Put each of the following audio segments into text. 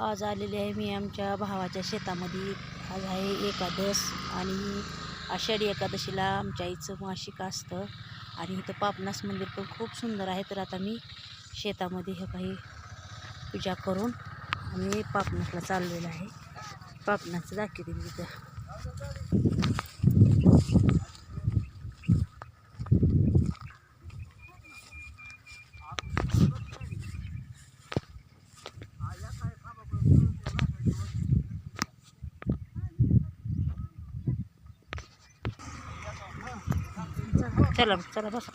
आज आलेले आहे मी आमच्या भावाच्या शेतामध्ये। आज आहे एकादश आणि आषाढी एकादशीला आमच्या आईचं मासिक असतं आणि इथं पापनास मंदिर पण खूप सुंदर आहे। तर आता मी शेतामध्ये हे काही पूजा करून आणि पापनासला चाललेलं आहे। पापनासचं दाखवते मी तिथं। चला चला बस।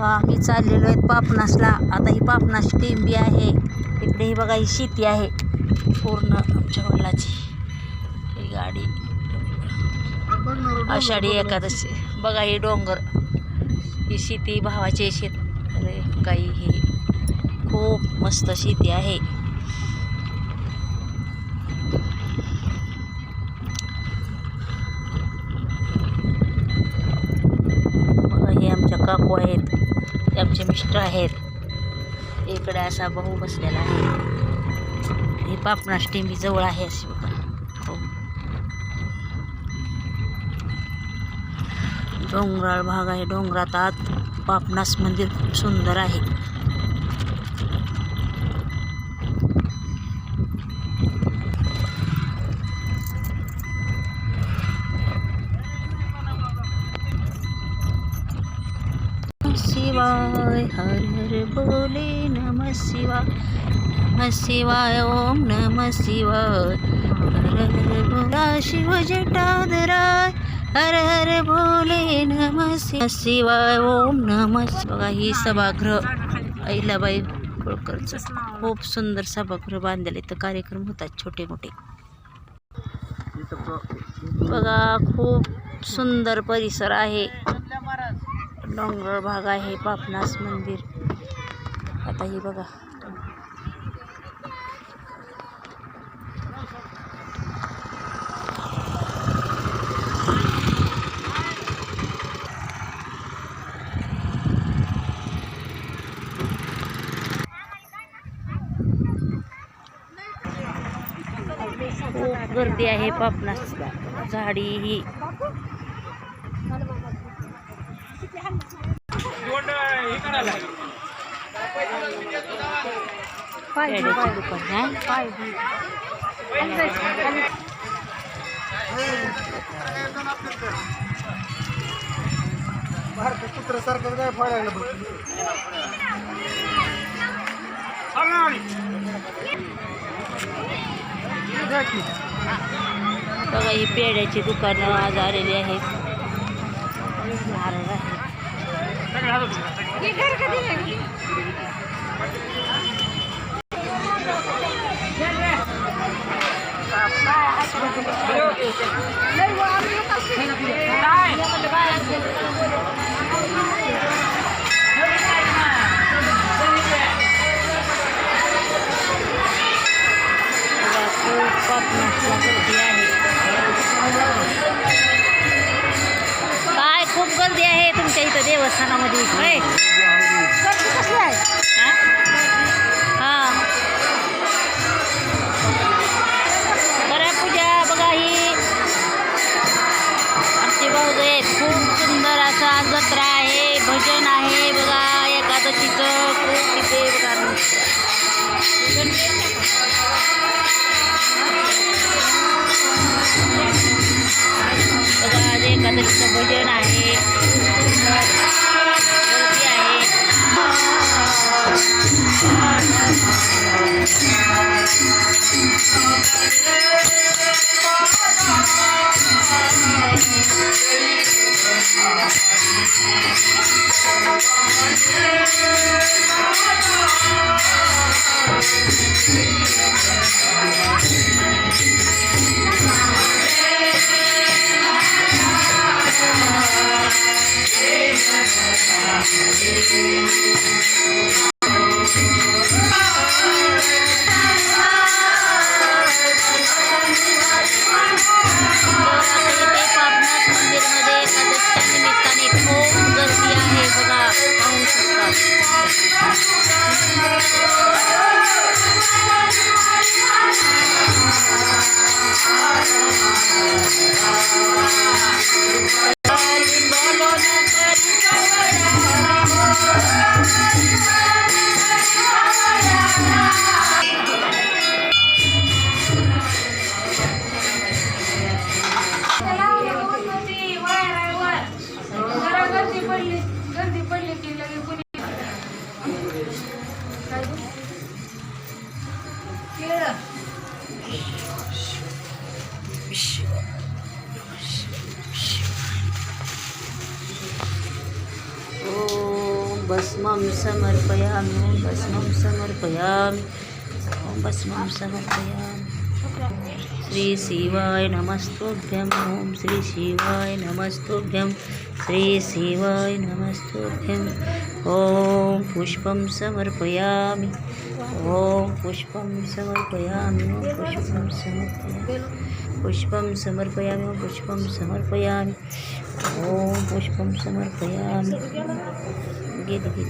आम्ही चाललेलो आहेत पापनासला। आता ही पापनास टेंबी आहे। इकडे ही बघा ही शेती आहे पूर्ण आमच्या वडिलाची। ही गाडी आषाढी एकादशी बघा। ही डोंगर ही शेती भावाचे शेत। अरे काही ही खूप मस्त शेती आहे। बघा हे आमच्या काकू आहेत, हे आमचे मिस्टर आहेत। इकडे असा भाऊ बसलेला आहे। हे पापनास टेंबी जवळ आहे अशी बघा। डोंगराळ भाग आहे। डोंगरात आत पापनास मंदिर खूप सुंदर आहे। शिवाय हर हर बोले नमः शिवाय, नमः शिवाय ओम नमः शिवाय। हर हर बोला शिव जटाधराय, हर हर बोले नमः शिवाय ओम नमः। बघा ही सभागृह अहिल्याबाई होळकरचं खूप सुंदर सभागृह बांधलेलं। इथं कार्यक्रम होतात छोटे मोठे। बघा खूप सुंदर परिसर आहे। डोंगर भाग आहे पापनास मंदिर। आता ही बघा खूप गर्दी आहे पापनासला। झाडी ही कुत्र सारखं काय फाडायला बघा ही पेड्याची दुकानं आज आलेली आहेत। पापनासला गर्दी आहे। काय खूप गर्दी आहे तुमच्या इथं देवस्थानामध्ये। गर्दी कसली आहे? हां करा पूजा। बघा ही आमचे भाऊज आहेत। खूप सुंदर असा जत्रा आहे, भजन आहे बघा एकादशीचं। खूप तिथे बघा आज एकादशीचं भजन आहे। गर्दी आहे। इथे पापनाथ मंदिरमध्ये एकादशीच्या निमित्ताने खूप गर्दी आहे बघा, पाहू शकता. गर्दी पडली की लगे कुणी ॐ भस्मं समर्पयामि, ॐ भस्मं समर्पयामि, ॐ भस्मं समर्पयामि. श्री शिवाय नमस्तुभ्यं, ॐ श्री शिवाय नमस्तुभ्यं, श्री शिवाय नमस्तुभ्यं. ॐ पुष्पं समर्पयामि, ॐ पुष्पं समर्पयामि, ॐ पुष्पं समर्पयामि, पुष्पं समर्पयामि, ॐ पुष्पं समर्पयामि, ॐ पुष्पं समर्पयामि. गेली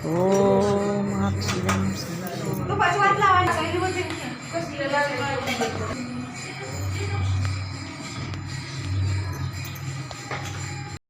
ॐ अक्षरं समर्पयामि.